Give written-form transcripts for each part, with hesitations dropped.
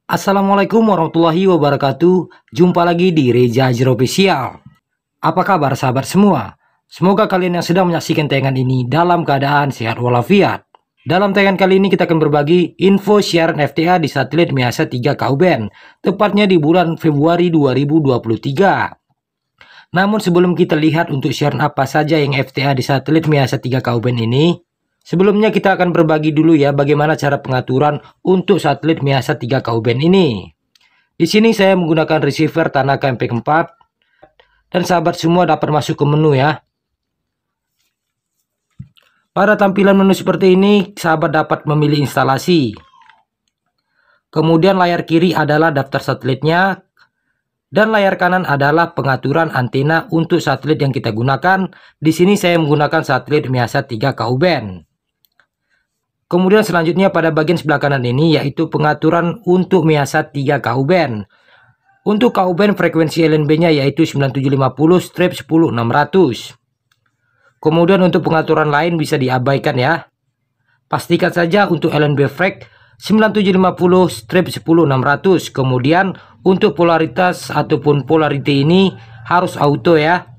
Assalamualaikum warahmatullahi wabarakatuh. Jumpa lagi di Reza Azhar Official. Apa kabar sahabat semua? Semoga kalian yang sedang menyaksikan tayangan ini dalam keadaan sehat walafiat. Dalam tayangan kali ini kita akan berbagi info siaran FTA di satelit Measa 3 Ku-band, tepatnya di bulan Februari 2023. Namun sebelum kita lihat untuk siaran apa saja yang FTA di satelit Measa 3 Ku-band ini, sebelumnya kita akan berbagi dulu ya bagaimana cara pengaturan untuk satelit Measa 3 Ku-band ini. Di sini saya menggunakan receiver Tanaka MP4 dan sahabat semua dapat masuk ke menu ya. Pada tampilan menu seperti ini, sahabat dapat memilih instalasi. Kemudian layar kiri adalah daftar satelitnya dan layar kanan adalah pengaturan antena untuk satelit yang kita gunakan. Di sini saya menggunakan satelit Measa 3 Ku-band. Kemudian selanjutnya pada bagian sebelah kanan ini yaitu pengaturan untuk Measa 3 Ku-band. Untuk Ku-band frekuensi LNB-nya yaitu 9750/10600. Kemudian untuk pengaturan lain bisa diabaikan ya. Pastikan saja untuk LNB frek 9750/10600. Kemudian untuk polaritas ataupun polarity ini harus auto ya.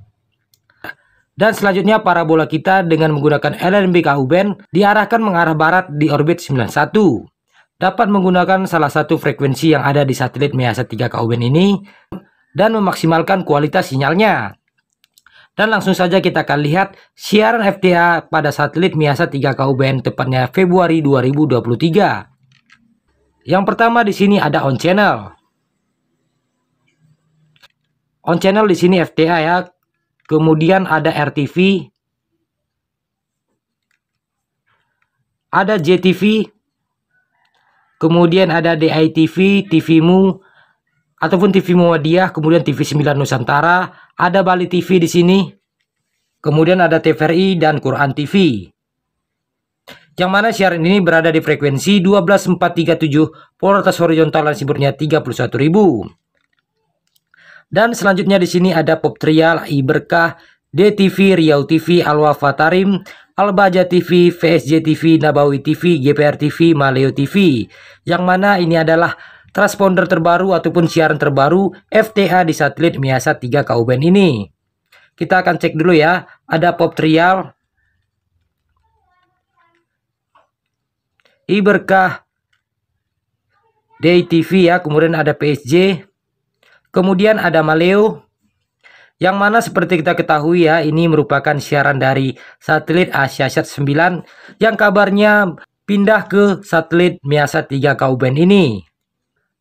Dan selanjutnya parabola kita dengan menggunakan LNB Ku-band diarahkan mengarah barat di orbit 91. Dapat menggunakan salah satu frekuensi yang ada di satelit Measa 3 Ku-band ini dan memaksimalkan kualitas sinyalnya. Dan langsung saja kita akan lihat siaran FTA pada satelit Measa 3 Ku-band tepatnya Februari 2023. Yang pertama di sini ada on channel. On channel di sini FTA ya. Kemudian ada RTV, ada JTV, kemudian ada DITV, TVmu ataupun TV Muhammadiyah, kemudian TV 9 Nusantara, ada Bali TV di sini, kemudian ada TVRI dan Quran TV. Yang mana siaran ini berada di frekuensi 12437, polaritas horizontal dan siburnya 31.000. Dan selanjutnya di sini ada Pop Trial, Iberkah, DTV, Riau TV, Al-Wafa Tarim, Al-Baja TV, VSJ TV, Nabawi TV, GPR TV, Maleo TV. Yang mana ini adalah transponder terbaru ataupun siaran terbaru FTA di satelit Measa 3 Ku-band ini. Kita akan cek dulu ya. Ada Pop Trial, Iberkah, DTV ya, kemudian ada PSJ. Kemudian ada Maleo, yang mana seperti kita ketahui ya, ini merupakan siaran dari satelit AsiaSat 9 yang kabarnya pindah ke satelit Measa 3 Ku-band ini.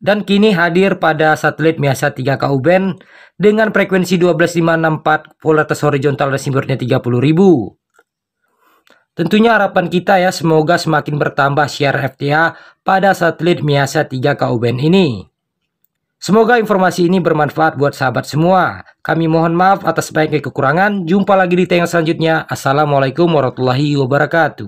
Dan kini hadir pada satelit Measa 3 Ku-band dengan frekuensi 12564, polaritas horizontal dan simbolnya 30.000. Tentunya harapan kita ya, semoga semakin bertambah siaran FTA pada satelit Measa 3 Ku-band ini. Semoga informasi ini bermanfaat buat sahabat semua. Kami mohon maaf atas banyak kekurangan. Jumpa lagi di tayangan selanjutnya. Assalamualaikum warahmatullahi wabarakatuh.